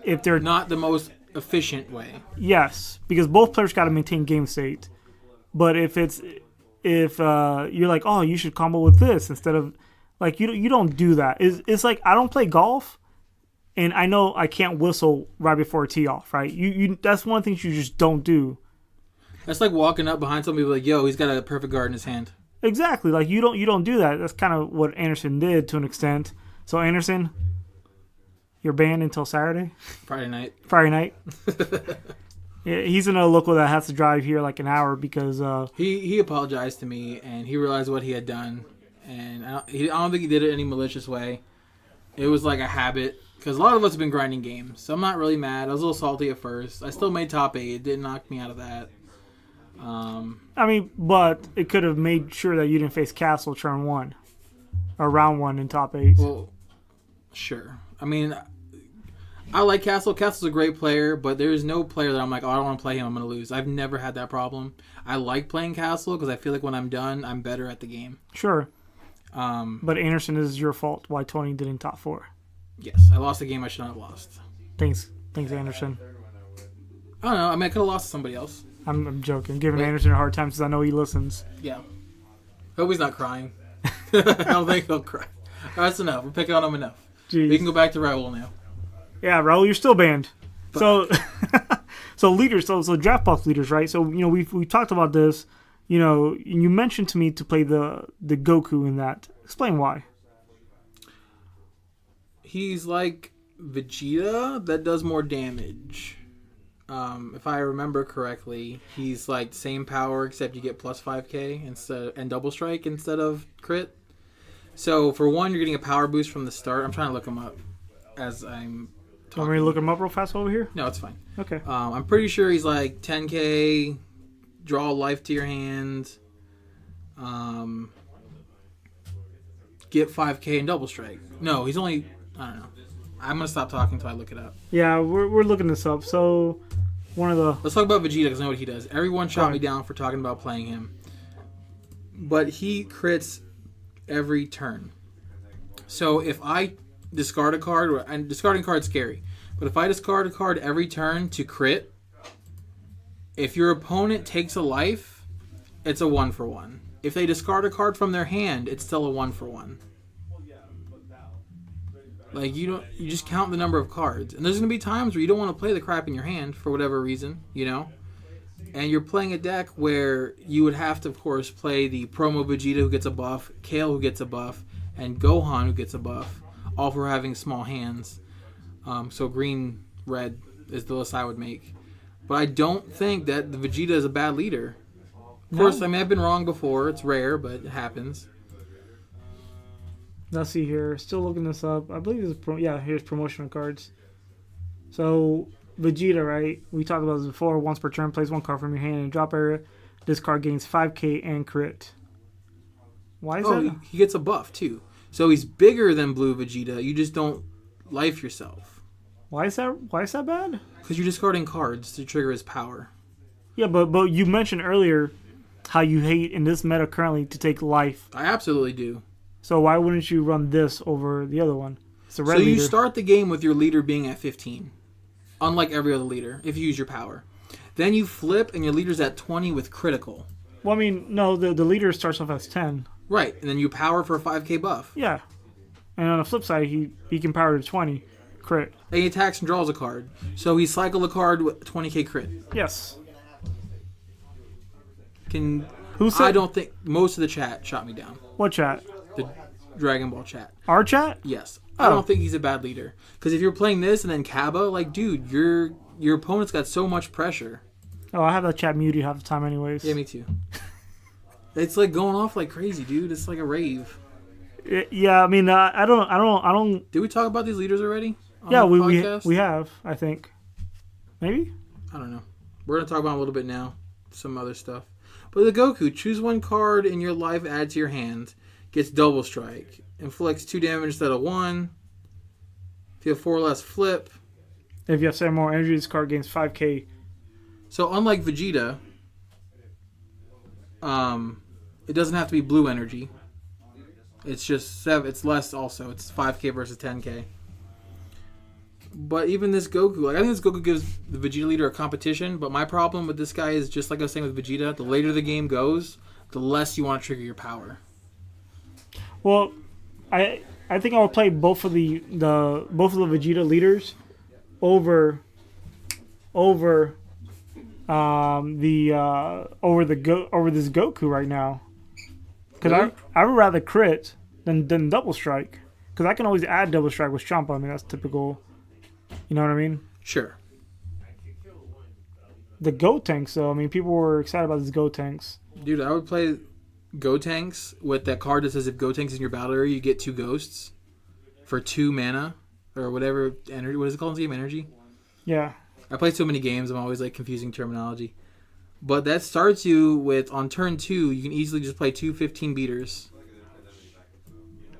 if they're not the most efficient way. Yes, because both players got to maintain game state. But if you're like, oh, you should combo with this instead of, you don't do that. It's like, I don't play golf, and I know I can't whistle right before a tee off, right? You that's one of the things you just don't do. That's like walking up behind somebody like, yo, he's got a perfect guard in his hand. Exactly. You don't do that. That's kind of what Anderson did to an extent. So Anderson, you're banned until Saturday. Friday night. Yeah, he's in a local that has to drive here an hour because he apologized to me and he realized what he had done, and I don't think he did it any malicious way. It was a habit because a lot of us have been grinding games, so I'm not really mad. I was a little salty at first. I still made top 8. It didn't knock me out of that. But it could have made sure that you didn't face Castle turn 1 or round 1 in top 8. Well, sure. I like Castle. Castle's a great player, but there's no player that I'm like, oh, I don't want to play him, I'm going to lose. I've never had that problem. I like playing Castle because I feel like when I'm done, I'm better at the game. Sure. But Anderson, is your fault why Tony didn't top 4. Yes, I lost a game I should not have lost. Thanks Anderson. I don't know. I mean, I could have lost to somebody else. I'm joking. Giving Anderson a hard time because I know he listens. Yeah. Hope he's not crying. I don't think he'll cry. That's enough. We're picking on him enough. Jeez. We can go back to Raul now. Yeah, Raul, you're still banned. So, so leaders, so draft box leaders, right? So we talked about this. You mentioned to me to play the Goku in that. Explain why. He's like Vegeta that does more damage. If I remember correctly, he's like the same power except you get plus 5k and double strike instead of crit. So for one, you're getting a power boost from the start. I'm trying to look him up as I'm talking. Want me to look him up real fast over here? No, it's fine. Okay. I'm pretty sure he's like 10k, draw life to your hand, get 5k and double strike. No, he's only, I don't know. I'm going to stop talking until I look it up. Yeah, we're looking this up. So let's talk about Vegeta because I know what he does. Everyone shot me down for talking about playing him. But he crits every turn. So if I discard a card, and discarding card's scary, but if I discard a card every turn to crit, if your opponent takes a life, it's a 1-for-1. If they discard a card from their hand, it's still a 1-for-1. Like, you just count the number of cards. And there's going to be times where you don't want to play the crap in your hand for whatever reason, And you're playing a deck where you would have to, of course, play the promo Vegeta who gets a buff, Kale who gets a buff, and Gohan who gets a buff, all for having small hands. So green, red is the list I would make. But I don't think that the Vegeta is a bad leader. Of course, I mean, I've been wrong before. It's rare, but it happens. Let's see here. Still looking this up. I believe here's promotional cards. So Vegeta, right? We talked about this before. Once per turn, place one card from your hand in a drop area. This card gains 5k and crit. Why is that? He gets a buff too. So he's bigger than Blue Vegeta. You just don't life yourself. Why is that bad? Because you're discarding cards to trigger his power. Yeah, but you mentioned earlier how you hate in this meta currently to take life. I absolutely do. So why wouldn't you run this over the other one? It's a red leader. You start the game with your leader being at 15. Unlike every other leader, if you use your power. Then you flip and your leader's at 20 with critical. Well, I mean, no, the leader starts off as 10. Right, and then you power for a 5k buff. Yeah. And on the flip side, he can power to 20 crit. And he attacks and draws a card. So he cycled a card with 20k crit. Yes. I don't think most of the chat shot me down. What chat? The Dragon Ball chat. Our chat? Yes. I don't think he's a bad leader. Because if you're playing this and then Kaba, like, dude, your opponent's got so much pressure. Oh, I have that chat muted half the time anyways. Yeah, me too. It's like going off like crazy, dude. It's like a rave. Yeah, I mean, I don't. Did we talk about these leaders already? Yeah, we have, I think. Maybe? I don't know. We're going to talk about it a little bit now. Some other stuff. But the Goku, choose one card in your life, add to your hand. Gets double strike. Inflicts 2 damage instead of 1. If you have 4 less, flip. If you have 7 more energy, this card gains 5k. So unlike Vegeta, it doesn't have to be blue energy. It's just 7. It's less also. It's 5k versus 10k. But even this Goku, I think this Goku gives the Vegeta leader a competition. But my problem with this guy is just like I was saying with Vegeta. The later the game goes, the less you want to trigger your power. Well, I think I would play both of the Vegeta leaders over this Goku right now. Because really? I would rather crit than double strike. Because I can always add double strike with Champa. I mean, that's typical. You know what I mean? Sure. The Gotenks, though. I mean, people were excited about these Gotenks. Dude, I would play Gotenks with that card that says if Gotenks is in your battle area, you get 2 ghosts for 2 mana or whatever energy. What is it called in the game? Energy? Yeah. I play so many games, I'm always like confusing terminology. But that starts you with, on turn 2, you can easily just play 2 15 beaters.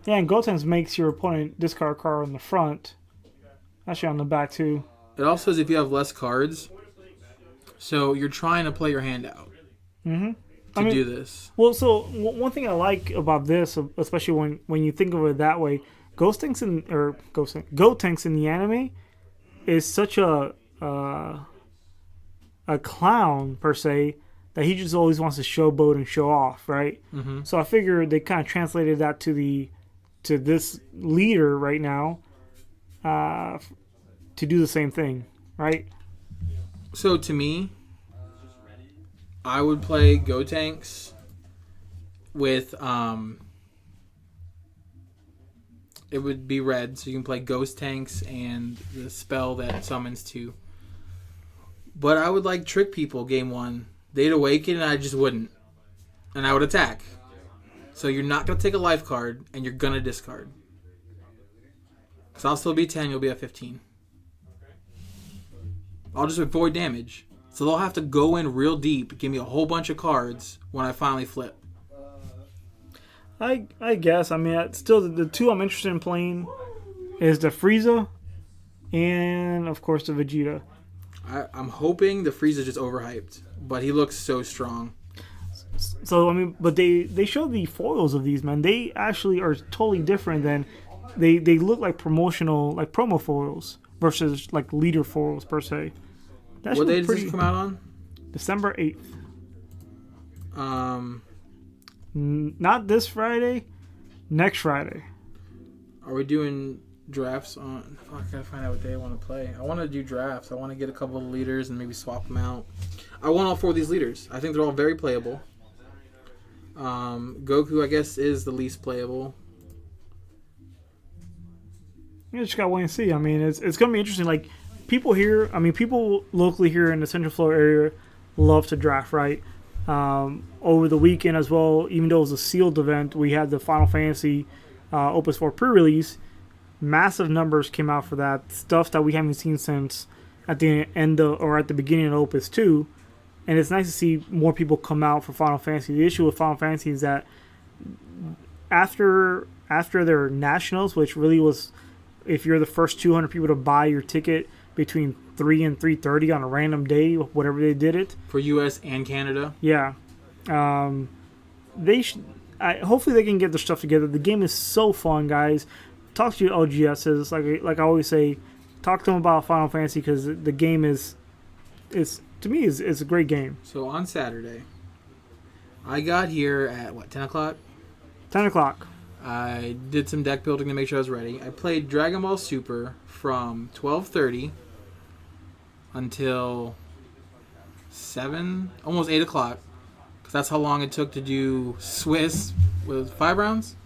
Yeah, and Gotenks makes your opponent discard a card on the front. Actually on the back too. It also says if you have less cards, so you're trying to play your hand out. Mm-hmm. To do this. Well, so one thing I like about this, especially when you think of it that way, Gotenks in the anime is such a a clown per se, that he just always wants to showboat and show off, right? Mm-hmm. So I figured they kind of translated that to this leader right now, to do the same thing, right? So to me, I would play Go Tanks with it would be red, so you can play Ghost Tanks and the spell that summons 2. But I would like trick people game 1. They'd awaken and I just wouldn't. And I would attack. So you're not going to take a life card and you're going to discard. So I'll still be 10, you'll be at 15. I'll just avoid damage. So they'll have to go in real deep, give me a whole bunch of cards when I finally flip. I guess. I mean, still the 2 I'm interested in playing is the Frieza and, of course, the Vegeta. I'm hoping the Frieza just overhyped, but he looks so strong. So, I mean, but they show the foils of these, man. They actually are totally different than... They look like promo foils versus, like, leader foils, per se. What day does this come out on? December 8th. Not this Friday, next Friday. Are we doing drafts on... Fuck, I gotta find out what day I want to play. I want to do drafts. I want to get a couple of leaders and maybe swap them out. I want all 4 of these leaders. I think they're all very playable. Goku, I guess, is the least playable. You just gotta wait and see. I mean, it's gonna be interesting. Like, people locally here in the Central Florida area love to draft, right? Over the weekend as well, even though it was a sealed event, we had the Final Fantasy Opus 4 pre-release. Massive numbers came out for that. Stuff that we haven't seen since at the end or at the beginning of Opus 2. And it's nice to see more people come out for Final Fantasy. The issue with Final Fantasy is that after their nationals, which really was, if you're the first 200 people to buy your ticket between 3 and 3:30 on a random day, whatever they did it. For U.S. and Canada? Yeah. Hopefully they can get their stuff together. The game is so fun, guys. Talk to your LGSs. Like I always say, talk to them about Final Fantasy because the game is to me, is a great game. So on Saturday, I got here at, 10 o'clock? 10 o'clock. I did some deck building to make sure I was ready. I played Dragon Ball Super from 12:30 until 7, almost 8 o'clock. Because that's how long it took to do Swiss with 5 rounds?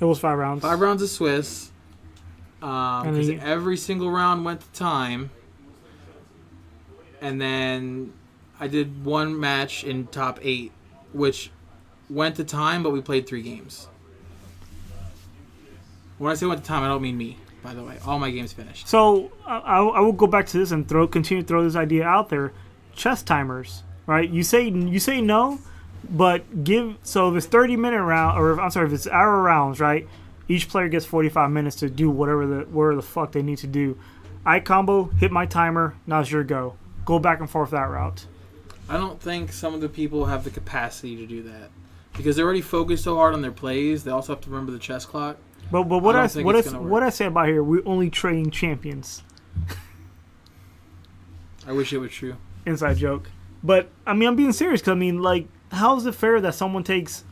It was 5 rounds. 5 rounds of Swiss. Because every single round went to time. And then I did one match in top 8, which went to time, but we played 3 games. When I say went to time, I don't mean me, by the way. All my games finished. So I will go back to this and continue to throw this idea out there. Chess timers, right? You say no, but so if it's 30-minute round, or I'm sorry, if it's hour rounds, right? Each player gets 45 minutes to do whatever the fuck they need to do. I combo, hit my timer, now it's your go. Go back and forth that route. I don't think some of the people have the capacity to do that because they're already focused so hard on their plays. They also have to remember the chess clock. But what I say about here, we only train champions. I wish it was true. Inside joke. But I mean, I'm being serious because I mean, like, how is it fair that someone takes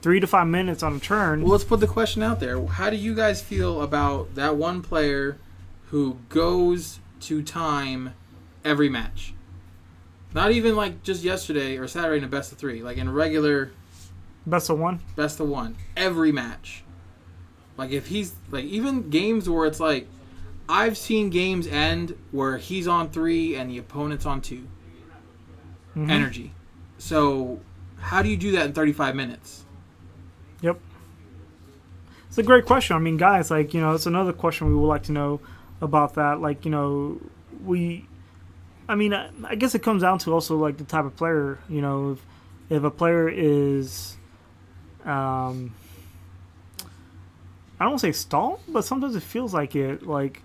3 to 5 minutes on a turn? Well, let's put the question out there. How do you guys feel about that one player who goes to time every match? Not even like just yesterday or Saturday in a best of 3. Like in regular best of 1. Best of 1. Every match. Like if he's like even games where it's like I've seen games end where he's on 3 and the opponent's on 2. Mm-hmm. Energy. So how do you do that in 35 minutes? Yep. It's a great question. I mean, guys, like, you know, it's another question we would like to know about that. Like, you know, I guess it comes down to also like the type of player. You know, if a player is, I don't want to say stalled, but sometimes it feels like it. Like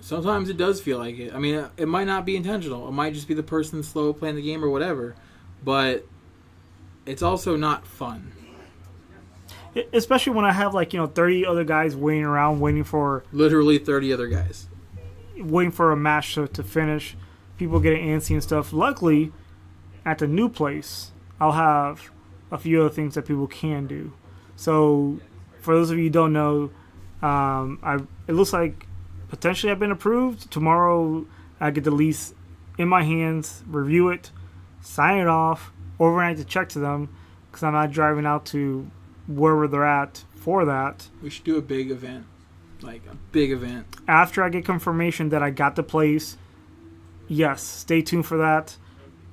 sometimes it does feel like it. I mean, it might not be intentional. It might just be the person slow playing the game or whatever. But it's also not fun. Especially when I have, like, you know, 30 other guys waiting around, waiting for... Literally 30 other guys. Waiting for a match to finish. people getting antsy and stuff. Luckily, at the new place, I'll have a few other things that people can do. So, for those of you who don't know, it looks like potentially I've been approved. Tomorrow, I get the lease in my hands, review it, sign it off, overnight to check to them, because I'm not driving out to wherever they're at for that. We should do a big event. Like a big event. After I get confirmation that I got the place, yes, stay tuned for that.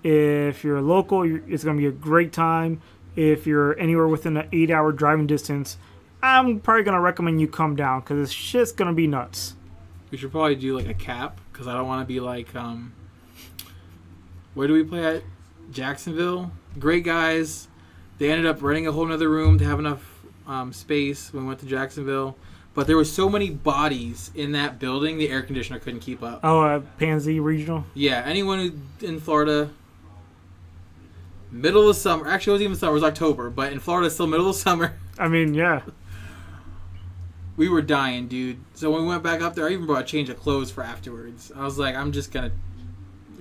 If you're local, it's going to be a great time. If you're anywhere within an 8-hour driving distance, I'm probably going to recommend you come down because it's just going to be nuts. We should probably do like a cap because I don't want to be like, where do we play at? Jacksonville. Great guys. They ended up renting a whole nother room to have enough space when we went to Jacksonville. But there were so many bodies in that building, the air conditioner couldn't keep up. Oh, Pansy Regional? Yeah, anyone who in Florida, middle of summer. Actually, it wasn't even summer, it was October. But in Florida, it's still middle of summer. I mean, yeah. We were dying, dude. So when we went back up there, I even brought a change of clothes for afterwards. I was like, I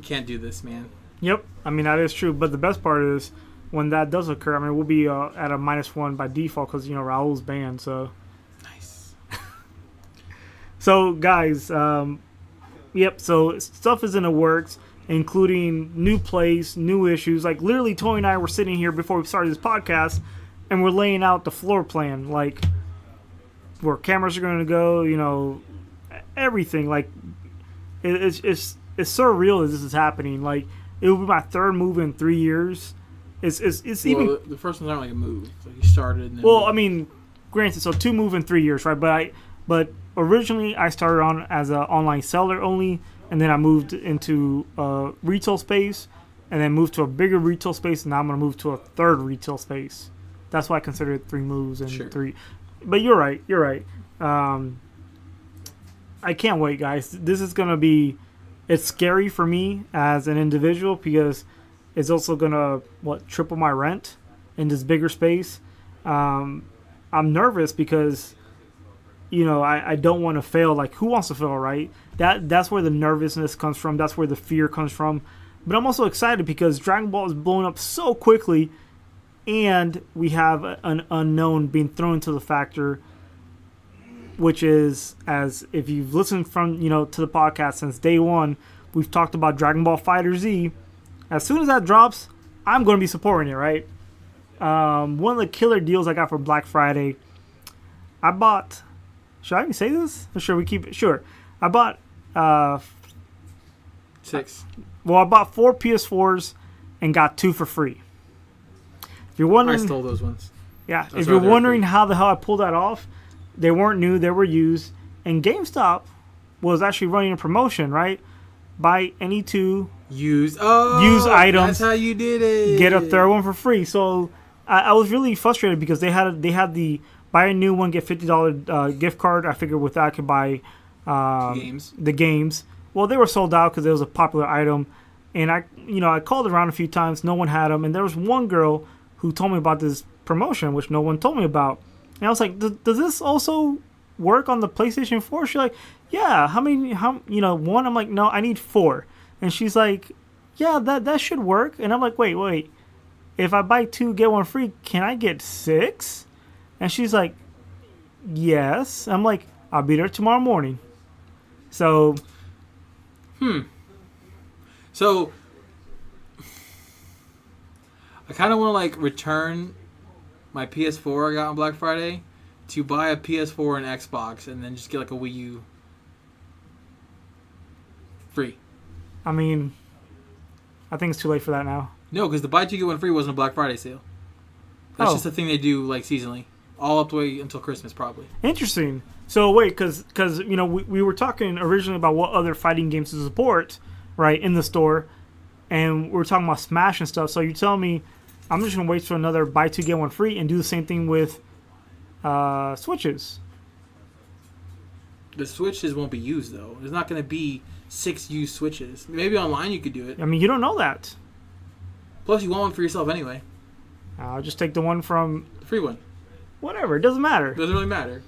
can't do this, man. Yep. I mean, that is true. But the best part is, when that does occur, I mean, we'll be at a -1 by default because, Raul's banned, so... So, guys, yep, so stuff is in the works, including new place, new issues. Like, literally, Tony and I were sitting here before we started this podcast, and we're laying out the floor plan, like, where cameras are going to go, everything. Like, it's surreal that this is happening. Like, it will be my third move in 3 years. It's even... the first one's not like a move. It's like you started and then... Well, I mean, granted, so 2 move in 3 years, right? But originally, I started on as an online seller only, and then I moved into a retail space, and then moved to a bigger retail space, and now I'm going to move to a third retail space. That's why I consider it 3 moves and sure. 3. But you're right. I can't wait, guys. This is going to be... It's scary for me as an individual because it's also going to, triple my rent in this bigger space. I'm nervous because... I don't want to fail. Like, who wants to fail, right? That's where the nervousness comes from. That's where the fear comes from. But I'm also excited because Dragon Ball is blowing up so quickly, and we have an unknown being thrown into the factor, which is, as if you've listened from to the podcast since day one, we've talked about Dragon Ball FighterZ. As soon as that drops, I'm going to be supporting it, right? One of the killer deals I got for Black Friday, I bought... Should I even say this? Or should we keep it? Sure. I bought... 6. Well, I bought 4 PS4s and got 2 for free. If you're wondering... I stole those ones. Yeah. If you're wondering how the hell I pulled that off, they weren't new. They were used. And GameStop was actually running a promotion, right? Buy any 2 used items. That's how you did it. Get a third one for free. So I was really frustrated because they had the... Buy a new one, get $50 gift card. I figured with that I could buy the games. Well, they were sold out because it was a popular item. And I called around a few times. No one had them. And there was one girl who told me about this promotion, which no one told me about. And I was like, does this also work on the PlayStation 4? She's like, yeah. How many, one? I'm like, no, I need 4. And she's like, yeah, that should work. And I'm like, wait. If I buy 2, get 1 free, can I get 6? And she's like, yes. I'm like, I'll be there tomorrow morning. So. So, I kind of want to, return my PS4 I got on Black Friday to buy a PS4 and Xbox and then just get, a Wii U free. I mean, I think it's too late for that now. No, because the buy 2, get 1 free wasn't a Black Friday sale. That's just a thing they do, seasonally. All up the way until Christmas, probably. Interesting. So, wait, because we were talking originally about what other fighting games to support, right, in the store, and we were talking about Smash and stuff. So you're telling me I'm just going to wait for another buy 2, get 1 free and do the same thing with Switches. The Switches won't be used, though. There's not going to be 6 used Switches. Maybe online you could do it. I mean, you don't know that. Plus, you want one for yourself anyway. I'll just take the one from... The free one. Whatever, it doesn't matter. Doesn't really matter.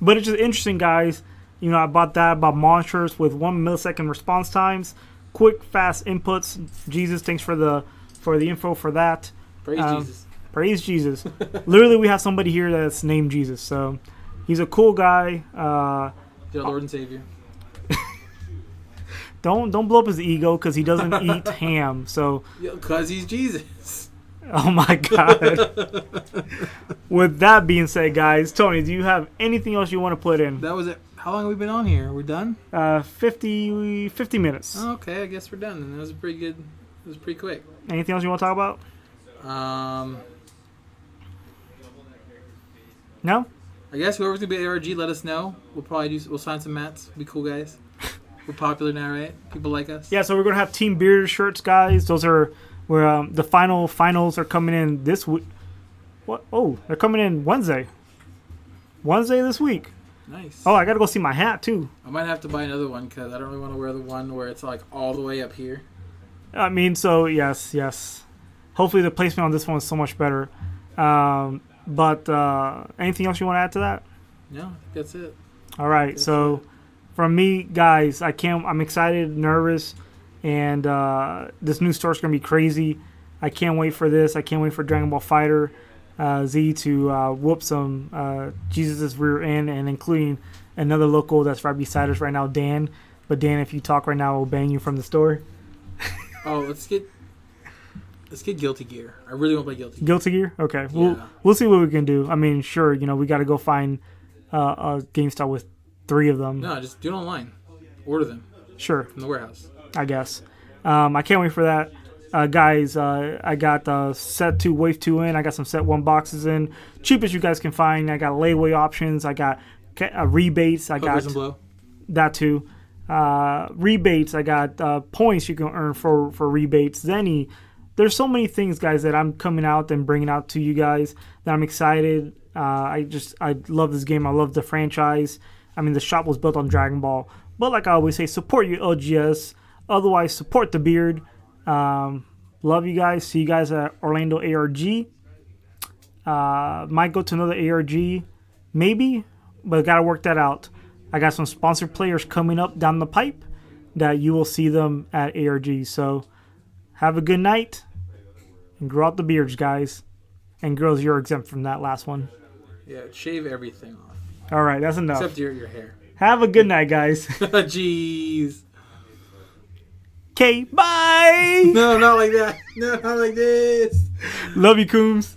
But it's just interesting, guys. I bought that. I bought monsters with 1 millisecond response times. quick, fast inputs. Jesus, thanks for the info for that. Praise Jesus. Praise Jesus. Literally, we have somebody here that's named Jesus, so he's a cool guy. Dear Lord and Savior. Don't blow up his ego because he doesn't eat ham. So because he's Jesus. Oh my God. With that being said, guys, Tony, do you have anything else you want to put in? That was it. How long have we been on here? We're done? 50 minutes. Oh, okay, I guess we're done. And that was pretty good. It was pretty quick. Anything else you want to talk about? No? I guess whoever's gonna be at ARG, let us know. We'll sign some mats. Be cool guys. We're popular now, right? People like us. Yeah, so we're gonna have Team Beard shirts, guys. Those are where the finals are coming in this week. What? Oh, they're coming in Wednesday. Wednesday this week. Nice. Oh, I gotta go see my hat too. I might have to buy another one because I don't really want to wear the one where it's like all the way up here. I mean, so yes. Hopefully the placement on this one is so much better. But anything else you want to add to that? No, I think that's it. All right. So from me, guys, I'm excited, nervous, and this new store's gonna be crazy. I can't wait for this. I can't wait for Dragon Ball Fighter Z to whoop some Jesus' rear end, and including another local that's right beside us right now, Dan. But Dan, if you talk right now, we'll ban you from the store. Oh, let's get Guilty Gear. I really want to play Guilty Gear. Guilty Gear? Okay. We'll see what we can do. I mean, sure, we got to go find a GameStop with 3 of them. No, just do it online. Order them. Sure. From the warehouse. I guess. I can't wait for that. Guys, I got set 2, wave 2 in. I got some set 1 boxes in. Cheapest you guys can find. I got layaway options. I got rebates. I got that too. Rebates. I got points you can earn for rebates. Zenny. There's so many things, guys, that I'm coming out and bringing out to you guys that I'm excited. I love this game. I love the franchise. I mean, the shop was built on Dragon Ball. But like I always say, support your LGS. Otherwise, support the beard. Love you guys. See you guys at Orlando ARG. Might go to another ARG, maybe, but got to work that out. I got some sponsored players coming up down the pipe that you will see them at ARG. So have a good night and grow out the beards, guys. And girls, you're exempt from that last one. Yeah, shave everything off. All right, that's enough. Except your hair. Have a good night, guys. Jeez. Okay, bye. No, not like that. No, not like this. Love you, Coombs.